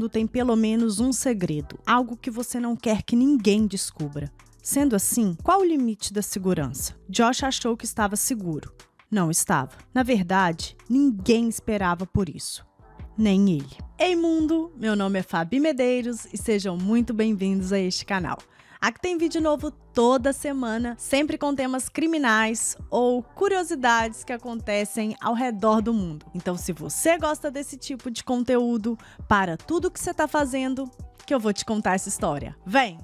mundo tem pelo menos um segredo, algo que você não quer que ninguém descubra. Sendo assim, qual o limite da segurança? Josh achou que estava seguro. Não estava. Na verdade, ninguém esperava por isso. Nem ele. Ei mundo, meu nome é Fabi Medeiros e sejam muito bem-vindos a este canal. Aqui tem vídeo novo toda semana, sempre com temas criminais ou curiosidades que acontecem ao redor do mundo. Então, se você gosta desse tipo de conteúdo, para tudo que você está fazendo, que eu vou te contar essa história. Vem!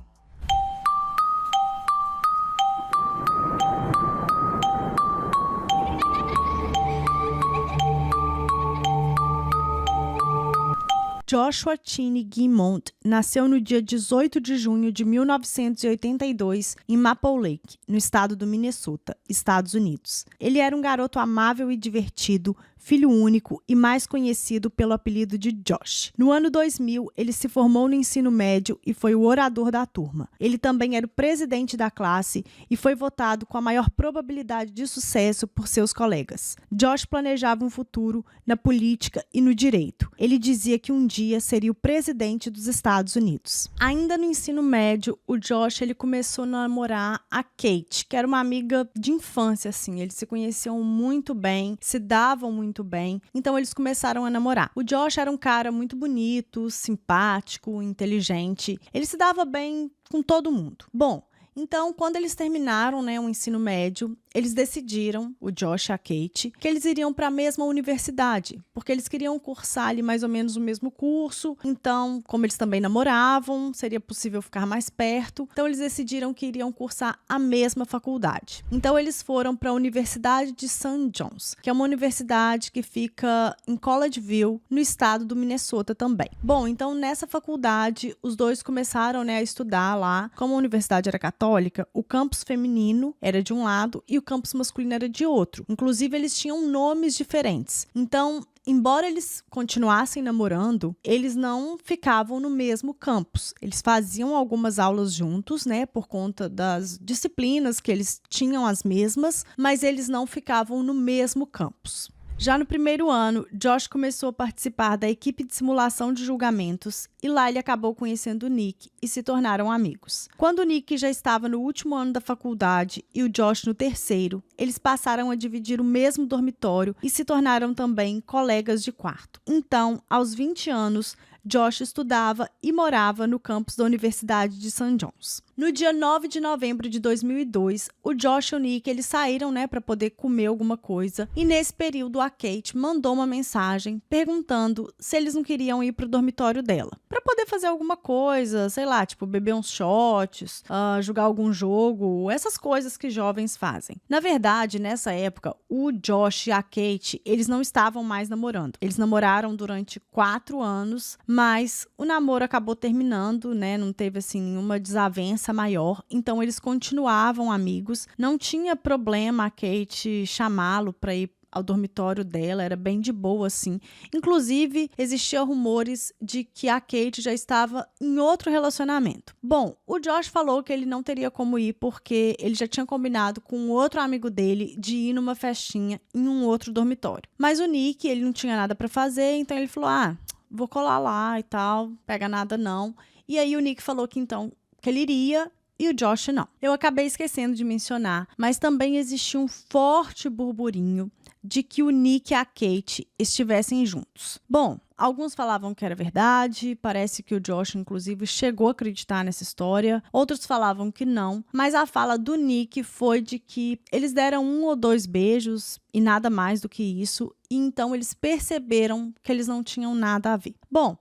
Joshua Cheney Guimont nasceu no dia 18 de junho de 1982 em Maple Lake, no estado do Minnesota, Estados Unidos. Ele era um garoto amável e divertido, filho único e mais conhecido pelo apelido de Josh. No ano 2000, ele se formou no ensino médio e foi o orador da turma. Ele também era o presidente da classe e foi votado com a maior probabilidade de sucesso por seus colegas. Josh planejava um futuro na política e no direito. Ele dizia que um dia seria o presidente dos Estados Unidos. Ainda no ensino médio, o Josh começou a namorar a Kate, que era uma amiga de infância, assim. Eles se conheciam muito bem, se davam muito bem, então eles começaram a namorar. O Josh era um cara muito bonito, simpático, inteligente. Ele se dava bem com todo mundo. Bom, então, quando eles terminaram, o ensino médio, eles decidiram, o Josh e a Kate, que eles iriam para a mesma universidade, porque eles queriam cursar ali mais ou menos o mesmo curso. Então, como eles também namoravam, seria possível ficar mais perto. Então, eles decidiram que iriam cursar a mesma faculdade. Então, eles foram para a Universidade de St. John's, que é uma universidade que fica em Collegeville, no estado do Minnesota também. Bom, então, nessa faculdade, os dois começaram, a estudar lá. Como a universidade era católica, o campus feminino era de um lado e o campus masculino era de outro. Inclusive, eles tinham nomes diferentes. Então, embora eles continuassem namorando, eles não ficavam no mesmo campus. Eles faziam algumas aulas juntos, por conta das disciplinas que eles tinham as mesmas, mas eles não ficavam no mesmo campus. Já no primeiro ano, Josh começou a participar da equipe de simulação de julgamentos e lá ele acabou conhecendo o Nick e se tornaram amigos. Quando o Nick já estava no último ano da faculdade e o Josh no terceiro, eles passaram a dividir o mesmo dormitório e se tornaram também colegas de quarto. Então, aos 20 anos, Josh estudava e morava no campus da Universidade de St. John's. No dia 9 de novembro de 2002, o Josh e o Nick eles saíram para poder comer alguma coisa e nesse período a Kate mandou uma mensagem perguntando se eles não queriam ir para o dormitório dela para poder fazer alguma coisa, sei lá, tipo beber uns shots, jogar algum jogo, essas coisas que jovens fazem. Na verdade, nessa época, o Josh e a Kate eles não estavam mais namorando. Eles namoraram durante 4 anos, mas o namoro acabou terminando, não teve assim nenhuma desavença maior, então eles continuavam amigos, não tinha problema a Kate chamá-lo para ir ao dormitório dela, era bem de boa assim. Inclusive, existiam rumores de que a Kate já estava em outro relacionamento. Bom, o Josh falou que ele não teria como ir porque ele já tinha combinado com outro amigo dele de ir numa festinha em um outro dormitório. Mas o Nick, ele não tinha nada para fazer, então ele falou, vou colar lá e tal, pega nada não. E aí o Nick falou que então que ele iria e o Josh não. Eu acabei esquecendo de mencionar, mas também existia um forte burburinho de que o Nick e a Kate estivessem juntos. Bom, alguns falavam que era verdade, parece que o Josh, inclusive, chegou a acreditar nessa história. Outros falavam que não, mas a fala do Nick foi de que eles deram 1 ou 2 beijos e nada mais do que isso, e então eles perceberam que eles não tinham nada a ver. Bom,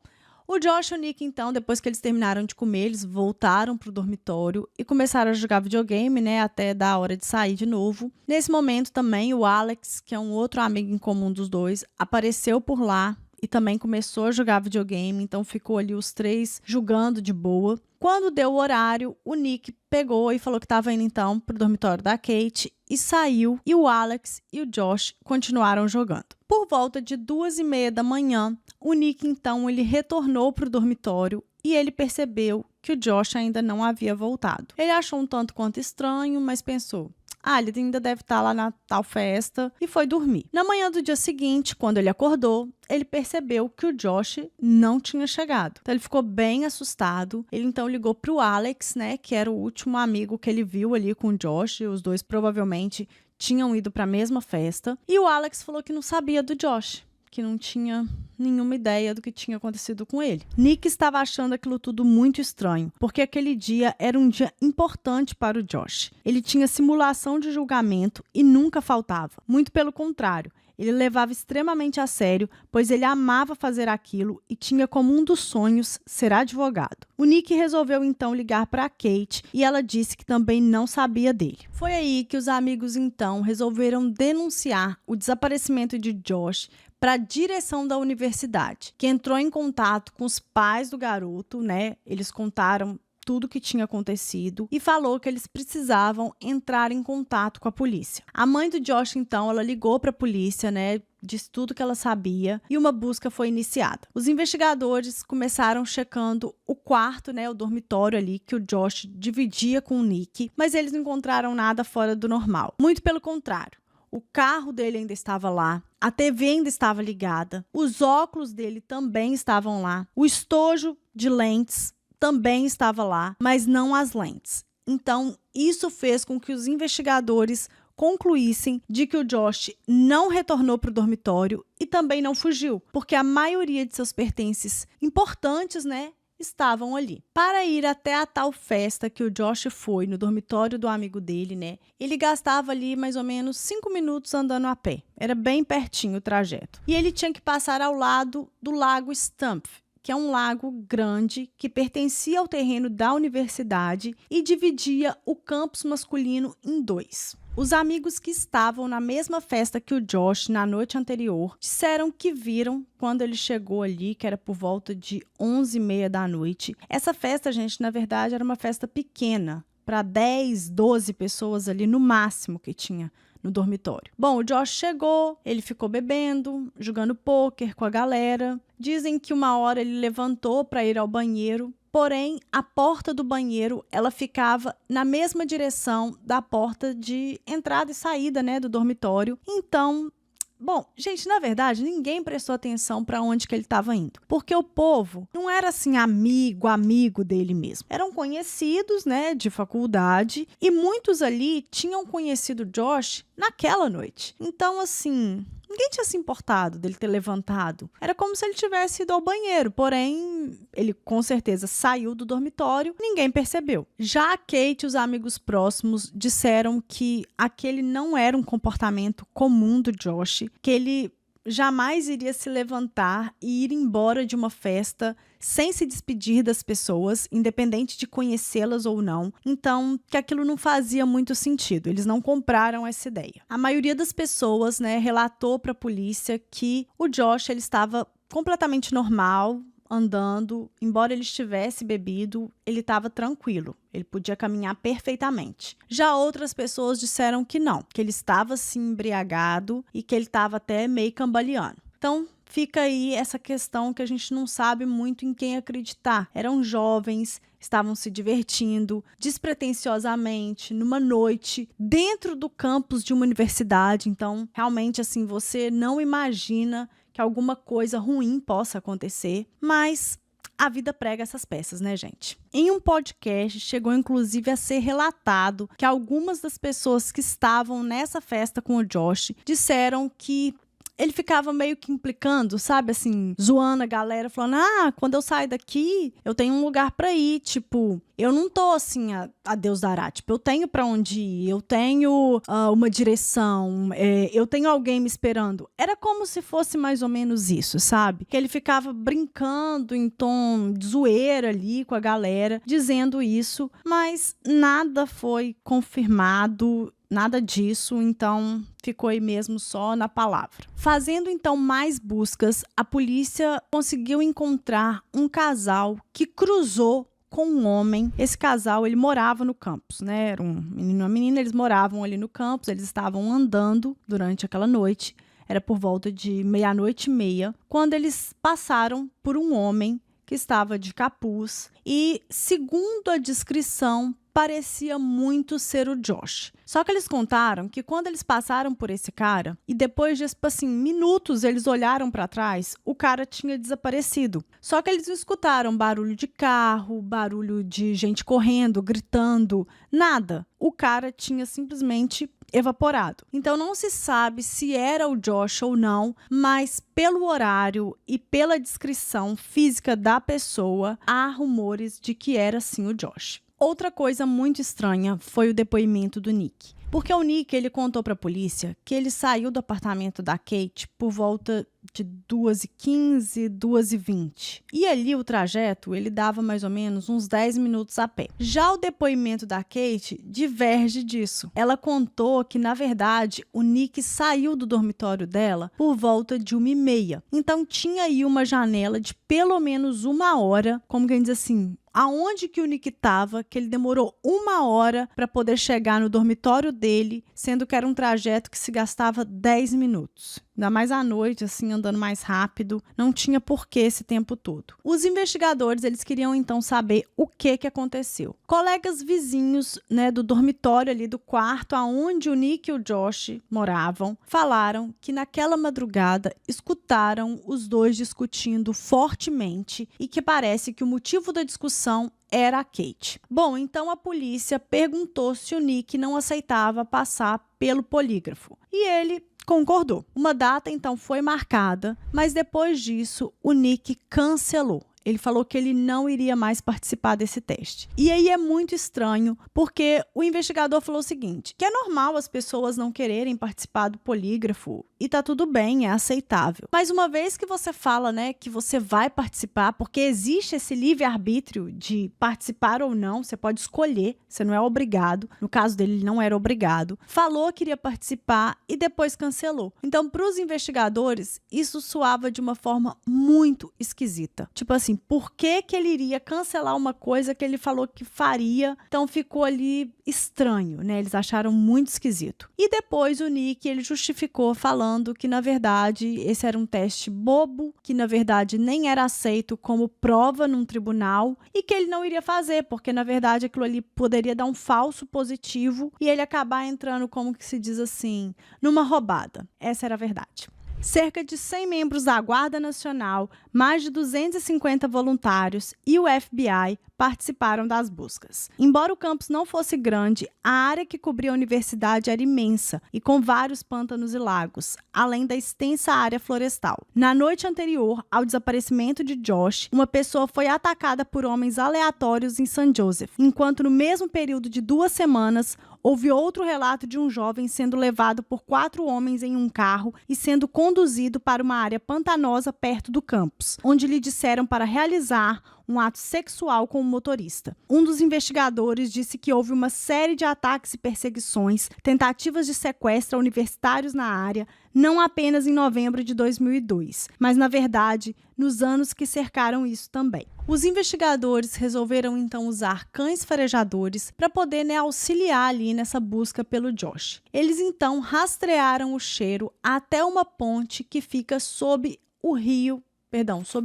o Josh e o Nick, então, depois que eles terminaram de comer, eles voltaram pro dormitório e começaram a jogar videogame, até dar a hora de sair de novo. Nesse momento também, o Alex, que é um outro amigo em comum dos dois, apareceu por lá e também começou a jogar videogame, então ficou ali os 3 jogando de boa. Quando deu o horário, o Nick pegou e falou que estava indo então pro dormitório da Kate e saiu, e o Alex e o Josh continuaram jogando. Por volta de 2h30 da manhã, o Nick então ele retornou pro dormitório e ele percebeu que o Josh ainda não havia voltado. Ele achou um tanto quanto estranho, mas pensou, ele ainda deve estar lá na tal festa, e foi dormir. Na manhã do dia seguinte, quando ele acordou, ele percebeu que o Josh não tinha chegado. Então ele ficou bem assustado. Ele então ligou pro Alex, né, que era o último amigo que ele viu ali com o Josh. Os dois provavelmente tinham ido para a mesma festa. E o Alex falou que não sabia do Josh, que não tinha nenhuma ideia do que tinha acontecido com ele. Nick estava achando aquilo tudo muito estranho, porque aquele dia era um dia importante para o Josh. Ele tinha simulação de julgamento e nunca faltava. Muito pelo contrário, ele levava extremamente a sério, pois ele amava fazer aquilo e tinha como um dos sonhos ser advogado. O Nick resolveu então ligar para a Kate e ela disse que também não sabia dele. Foi aí que os amigos então resolveram denunciar o desaparecimento de Josh para a direção da universidade, que entrou em contato com os pais do garoto, né? Eles contaram tudo o que tinha acontecido e falou que eles precisavam entrar em contato com a polícia. A mãe do Josh, então, ela ligou para a polícia, né? Disse tudo que ela sabia e uma busca foi iniciada. Os investigadores começaram checando o quarto, né, o dormitório ali que o Josh dividia com o Nick, mas eles não encontraram nada fora do normal. Muito pelo contrário. O carro dele ainda estava lá, a TV ainda estava ligada, os óculos dele também estavam lá, o estojo de lentes também estava lá, mas não as lentes. Então, isso fez com que os investigadores concluíssem de que o Josh não retornou para o dormitório e também não fugiu, porque a maioria de seus pertences importantes, né, estavam ali. Para ir até a tal festa que o Josh foi no dormitório do amigo dele, né, ele gastava ali mais ou menos 5 minutos andando a pé. Era bem pertinho o trajeto. E ele tinha que passar ao lado do Lago Stumpf, que é um lago grande que pertencia ao terreno da universidade e dividia o campus masculino em 2. Os amigos que estavam na mesma festa que o Josh na noite anterior disseram que viram quando ele chegou ali, que era por volta de 11h30 da noite. Essa festa, gente, na verdade, era uma festa pequena, para 10, 12 pessoas ali no máximo que tinha no dormitório. Bom, o Josh chegou, ele ficou bebendo, jogando pôquer com a galera. Dizem que uma hora ele levantou para ir ao banheiro, porém a porta do banheiro ela ficava na mesma direção da porta de entrada e saída, né, do dormitório. Então, bom, gente, na verdade, ninguém prestou atenção para onde que ele estava indo, porque o povo não era assim amigo dele mesmo. Eram conhecidos, né, de faculdade, e muitos ali tinham conhecido Josh naquela noite. Então, assim, ninguém tinha se importado dele ter levantado. Era como se ele tivesse ido ao banheiro, porém, ele com certeza saiu do dormitório, ninguém percebeu. Já a Kate e os amigos próximos disseram que aquele não era um comportamento comum do Josh, que ele jamais iria se levantar e ir embora de uma festa sem se despedir das pessoas, independente de conhecê-las ou não. Então, que aquilo não fazia muito sentido. Eles não compraram essa ideia. A maioria das pessoas, né, relatou para a polícia que o Josh ele estava completamente normal, andando, embora ele estivesse bebido, ele estava tranquilo, ele podia caminhar perfeitamente. Já outras pessoas disseram que não, que ele estava sim embriagado e que ele estava até meio cambaleando. Então, fica aí essa questão que a gente não sabe muito em quem acreditar. Eram jovens, estavam se divertindo despretensiosamente numa noite dentro do campus de uma universidade. Então, realmente, assim, você não imagina que alguma coisa ruim possa acontecer, mas a vida prega essas peças, né, gente? Em um podcast, chegou inclusive a ser relatado que algumas das pessoas que estavam nessa festa com o Josh disseram que ele ficava meio que implicando, sabe, assim, zoando a galera, falando, quando eu sair daqui, eu tenho um lugar pra ir, tipo, eu não tô assim, a Deus dará, tipo, eu tenho pra onde ir, eu tenho uma direção, eu tenho alguém me esperando. Era como se fosse mais ou menos isso, sabe? Que ele ficava brincando em tom de zoeira ali com a galera, dizendo isso, mas nada foi confirmado, nada disso, então ficou aí mesmo só na palavra. Fazendo então mais buscas, a polícia conseguiu encontrar um casal que cruzou com um homem. Esse casal, ele morava no campus, né? Era um menino e uma menina, eles moravam ali no campus, eles estavam andando durante aquela noite, era por volta de 00:30, quando eles passaram por um homem que estava de capuz e, segundo a descrição, parecia muito ser o Josh. Só que eles contaram que quando eles passaram por esse cara e depois de, assim, minutos eles olharam para trás, o cara tinha desaparecido. Só que eles não escutaram barulho de carro, barulho de gente correndo, gritando, nada. O cara tinha simplesmente evaporado. Então não se sabe se era o Josh ou não, mas pelo horário e pela descrição física da pessoa, há rumores de que era sim o Josh. Outra coisa muito estranha foi o depoimento do Nick. Porque o Nick, ele contou para a polícia que ele saiu do apartamento da Kate por volta de 2h15, 2h20. E ali o trajeto, ele dava mais ou menos uns 10 minutos a pé. Já o depoimento da Kate diverge disso. Ela contou que, na verdade, o Nick saiu do dormitório dela por volta de 1h30. Então tinha aí uma janela de pelo menos 1 hora, como quem diz assim, aonde que o Nick estava, que ele demorou 1 hora para poder chegar no dormitório dele, sendo que era um trajeto que se gastava 10 minutos. Ainda mais à noite, assim, andando mais rápido, não tinha porquê esse tempo todo. Os investigadores, eles queriam então saber o que aconteceu. Colegas vizinhos, né, do dormitório ali, do quarto aonde o Nick e o Josh moravam, falaram que naquela madrugada escutaram os dois discutindo fortemente e que parece que o motivo da discussão era a Kate. Bom, então a polícia perguntou se o Nick não aceitava passar pelo polígrafo. E ele concordou. Uma data, então, foi marcada, mas depois disso, o Nick cancelou. Ele falou que ele não iria mais participar desse teste. E aí é muito estranho, porque o investigador falou o seguinte, que é normal as pessoas não quererem participar do polígrafo, e tá tudo bem, é aceitável. Mas uma vez que você fala, né, que você vai participar, porque existe esse livre-arbítrio de participar ou não, você pode escolher, você não é obrigado. No caso dele, ele não era obrigado. Falou que iria participar e depois cancelou. Então, para os investigadores, isso soava de uma forma muito esquisita. Tipo assim, por que ele iria cancelar uma coisa que ele falou que faria? Então ficou ali estranho, né? Eles acharam muito esquisito. E depois o Nick, ele justificou falando que, na verdade, esse era um teste bobo, que, na verdade, nem era aceito como prova num tribunal e que ele não iria fazer, porque, na verdade, aquilo ali poderia dar um falso positivo e ele acabar entrando, como que se diz assim, numa roubada. Essa era a verdade. Cerca de 100 membros da Guarda Nacional, mais de 250 voluntários e o FBI participaram das buscas. Embora o campus não fosse grande, a área que cobria a universidade era imensa e com vários pântanos e lagos, além da extensa área florestal. Na noite anterior ao desaparecimento de Josh, uma pessoa foi atacada por homens aleatórios em St. Joseph, enquanto no mesmo período de 2 semanas, houve outro relato de um jovem sendo levado por 4 homens em um carro e sendo conduzido para uma área pantanosa perto do campus, onde lhe disseram para realizar um ato sexual com o motorista. Um dos investigadores disse que houve uma série de ataques e perseguições, tentativas de sequestro a universitários na área, não apenas em novembro de 2002, mas, na verdade, nos anos que cercaram isso também. Os investigadores resolveram, então, usar cães farejadores para poder, auxiliar ali nessa busca pelo Josh. Eles, então, rastrearam o cheiro até uma ponte que fica sob o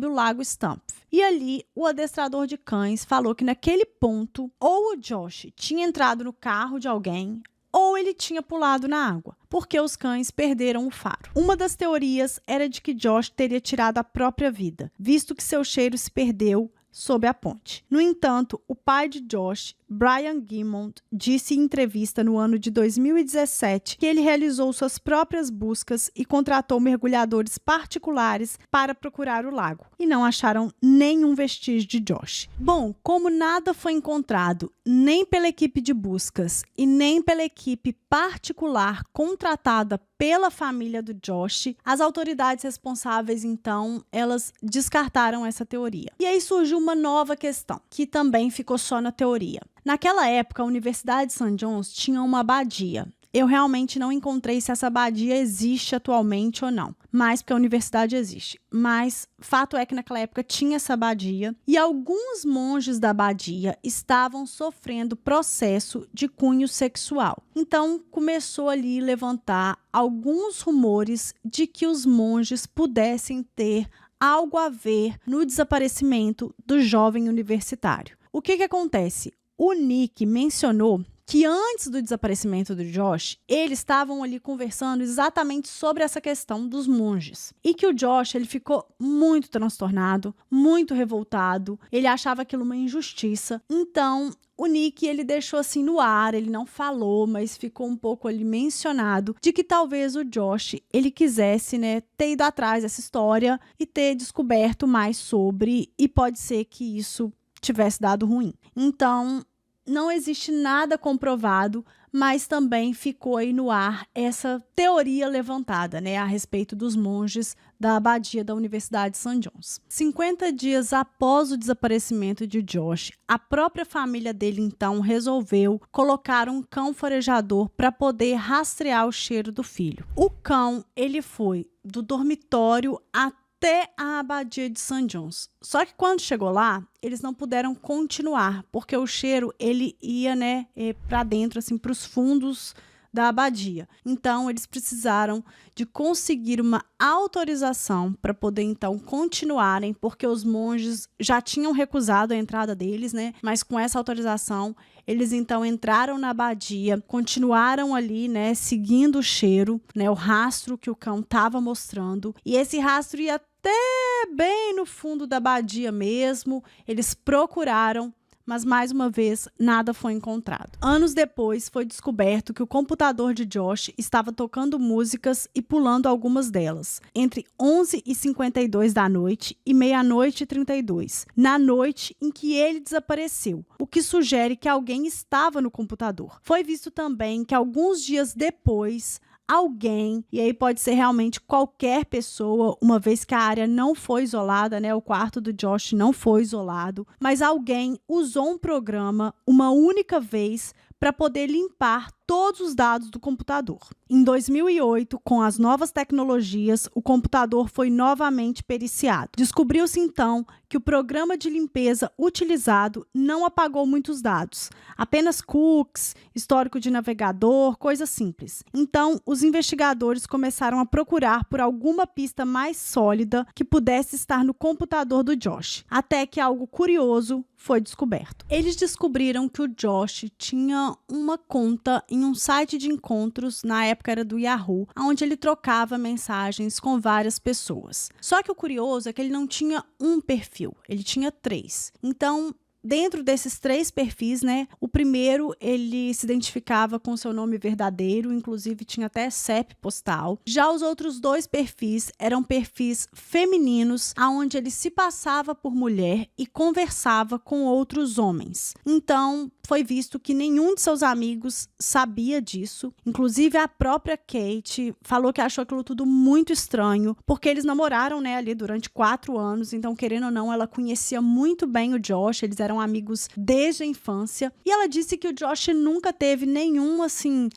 lago Stump. E ali, o adestrador de cães falou que naquele ponto, ou o Josh tinha entrado no carro de alguém, ou ele tinha pulado na água, porque os cães perderam o faro. Uma das teorias era de que Josh teria tirado a própria vida, visto que seu cheiro se perdeu sob a ponte. No entanto, o pai de Josh, Brian Gimmond, disse em entrevista no ano de 2017 que ele realizou suas próprias buscas e contratou mergulhadores particulares para procurar o lago, e não acharam nenhum vestígio de Josh. Bom, como nada foi encontrado nem pela equipe de buscas e nem pela equipe particular contratada pela família do Josh, as autoridades responsáveis, então, elas descartaram essa teoria. E aí surgiu uma nova questão, que também ficou só na teoria. Naquela época, a Universidade de St. John's tinha uma abadia. Eu realmente não encontrei se essa abadia existe atualmente ou não, mas porque a universidade existe. Mas fato é que naquela época tinha essa abadia e alguns monges da abadia estavam sofrendo processo de cunho sexual. Então começou ali a levantar alguns rumores de que os monges pudessem ter algo a ver no desaparecimento do jovem universitário. O que acontece? O Nick mencionou que antes do desaparecimento do Josh, eles estavam ali conversando exatamente sobre essa questão dos monges. E que o Josh, ele ficou muito transtornado, muito revoltado, ele achava aquilo uma injustiça. Então, o Nick, ele deixou assim no ar, ele não falou, mas ficou um pouco ali mencionado de que talvez o Josh, ele quisesse, né, ter ido atrás dessa história e ter descoberto mais sobre, e pode ser que isso tivesse dado ruim. Então, não existe nada comprovado, mas também ficou aí no ar essa teoria levantada, né, a respeito dos monges da abadia da Universidade de St. John's. 50 dias após o desaparecimento de Josh, a própria família dele então resolveu colocar um cão farejador para poder rastrear o cheiro do filho. O cão, ele foi do dormitório até a abadia de St. John's. Só que quando chegou lá, eles não puderam continuar, porque o cheiro, ele ia, né, para dentro, assim, para os fundos da abadia. Então, eles precisaram de conseguir uma autorização para poder, então, continuarem, porque os monges já tinham recusado a entrada deles, né? Mas com essa autorização, eles, então, entraram na abadia, continuaram ali, né, seguindo o cheiro, né, o rastro que o cão estava mostrando. E esse rastro ia até bem no fundo da abadia mesmo. Eles procuraram, mas mais uma vez nada foi encontrado. Anos depois foi descoberto que o computador de Josh estava tocando músicas e pulando algumas delas, entre 11h52 da noite e meia-noite e 32, na noite em que ele desapareceu, o que sugere que alguém estava no computador. Foi visto também que alguns dias depois, alguém, e aí pode ser realmente qualquer pessoa, uma vez que a área não foi isolada, né? O quarto do Josh não foi isolado, mas alguém usou um programa uma única vez para poder limpar todos os dados do computador. Em 2008, com as novas tecnologias, o computador foi novamente periciado. Descobriu-se então que o programa de limpeza utilizado não apagou muitos dados, apenas cookies, histórico de navegador, coisas simples. Então, os investigadores começaram a procurar por alguma pista mais sólida que pudesse estar no computador do Josh, até que algo curioso foi descoberto. Eles descobriram que o Josh tinha uma conta em um site de encontros, na época era do Yahoo, onde ele trocava mensagens com várias pessoas. Só que o curioso é que ele não tinha um perfil, ele tinha 3. Então, dentro desses 3 perfis, né, o primeiro ele se identificava com seu nome verdadeiro, inclusive tinha até CEP postal. Já os outros 2 perfis eram perfis femininos, onde ele se passava por mulher e conversava com outros homens. Então, foi visto que nenhum de seus amigos sabia disso. Inclusive, a própria Kate falou que achou aquilo tudo muito estranho, porque eles namoraram, né, ali durante 4 anos. Então, querendo ou não, ela conhecia muito bem o Josh, eles eram amigos desde a infância. E ela disse que o Josh nunca teve nenhum, assim,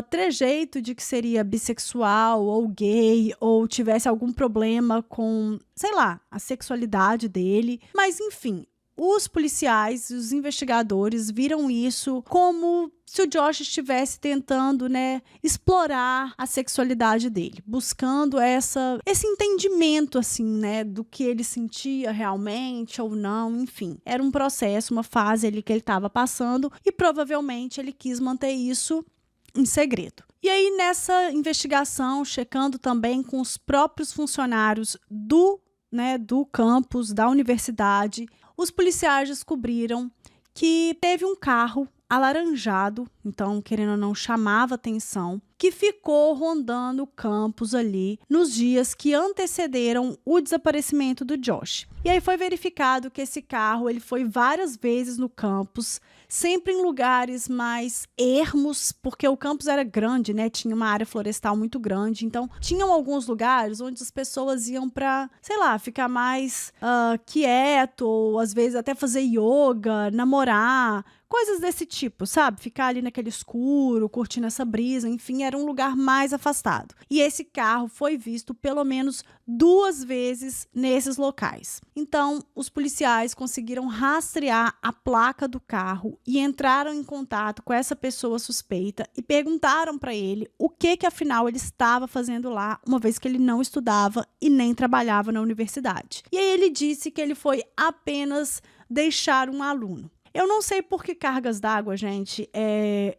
trejeito de que seria bissexual ou gay, ou tivesse algum problema com, sei lá, a sexualidade dele. Mas, enfim, os policiais e os investigadores viram isso como se o Josh estivesse tentando, né, explorar a sexualidade dele, buscando esse entendimento, assim, né, do que ele sentia realmente ou não, enfim. Era um processo, uma fase ali que ele estava passando e provavelmente ele quis manter isso em segredo. E aí, nessa investigação, checando também com os próprios funcionários do campus, da universidade, os policiais descobriram que teve um carro alaranjado, então, querendo ou não, chamava atenção, que ficou rondando o campus ali nos dias que antecederam o desaparecimento do Josh. E aí foi verificado que esse carro ele foi várias vezes no campus, sempre em lugares mais ermos, porque o campus era grande, né? Tinha uma área florestal muito grande, então tinham alguns lugares onde as pessoas iam para, sei lá, ficar mais quieto, ou às vezes até fazer yoga, namorar, coisas desse tipo, sabe? Ficar ali naquele naquele escuro, curtindo essa brisa, enfim, era um lugar mais afastado. E esse carro foi visto pelo menos 2 vezes nesses locais. Então, os policiais conseguiram rastrear a placa do carro e entraram em contato com essa pessoa suspeita e perguntaram para ele o que afinal ele estava fazendo lá, uma vez que ele não estudava e nem trabalhava na universidade. E aí ele disse que ele foi apenas deixar um aluno. Eu não sei por que cargas d'água, gente,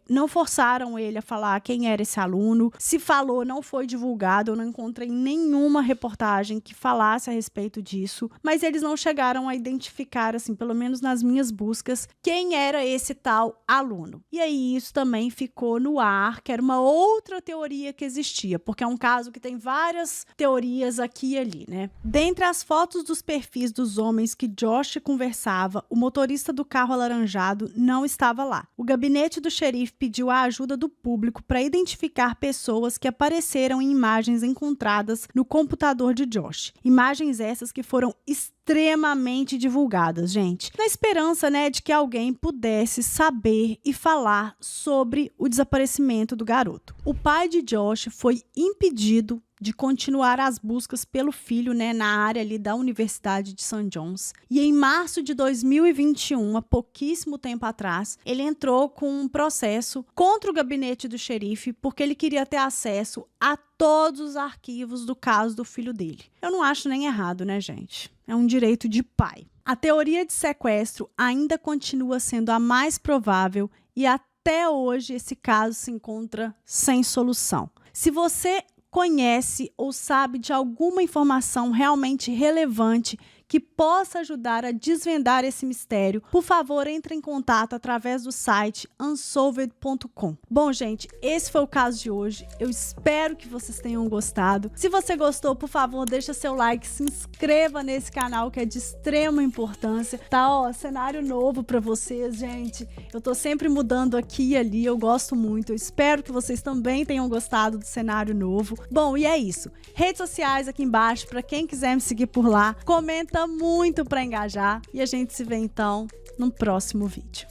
não forçaram ele a falar quem era esse aluno. Se falou, não foi divulgado. Eu não encontrei nenhuma reportagem que falasse a respeito disso. Mas eles não chegaram a identificar, assim, pelo menos nas minhas buscas, quem era esse tal aluno. E aí isso também ficou no ar, que era uma outra teoria que existia, porque é um caso que tem várias teorias aqui e ali, né? Dentre as fotos dos perfis dos homens que Josh conversava, o motorista do carro alaranjado não estava lá. O gabinete do xerife pediu a ajuda do público para identificar pessoas que apareceram em imagens encontradas no computador de Josh. Imagens essas que foram extremamente divulgadas, gente, na esperança, né, de que alguém pudesse saber e falar sobre o desaparecimento do garoto. O pai de Josh foi impedido de continuar as buscas pelo filho, né, na área ali da Universidade de St. John's. E em março de 2021, há pouquíssimo tempo atrás, ele entrou com um processo contra o gabinete do xerife porque ele queria ter acesso a todos os arquivos do caso do filho dele. Eu não acho nem errado, né, gente? É um direito de pai. A teoria de sequestro ainda continua sendo a mais provável e até hoje esse caso se encontra sem solução. Se você conhece ou sabe de alguma informação realmente relevante que possa ajudar a desvendar esse mistério, por favor, entre em contato através do site unsolved.com. Bom, gente, esse foi o caso de hoje. Eu espero que vocês tenham gostado. Se você gostou, por favor, deixa seu like, se inscreva nesse canal que é de extrema importância. Tá, ó, cenário novo para vocês, gente. Eu tô sempre mudando aqui e ali, eu gosto muito. Eu espero que vocês também tenham gostado do cenário novo. Bom, e é isso. Redes sociais aqui embaixo, para quem quiser me seguir por lá. Comenta muito para engajar e a gente se vê então no próximo vídeo.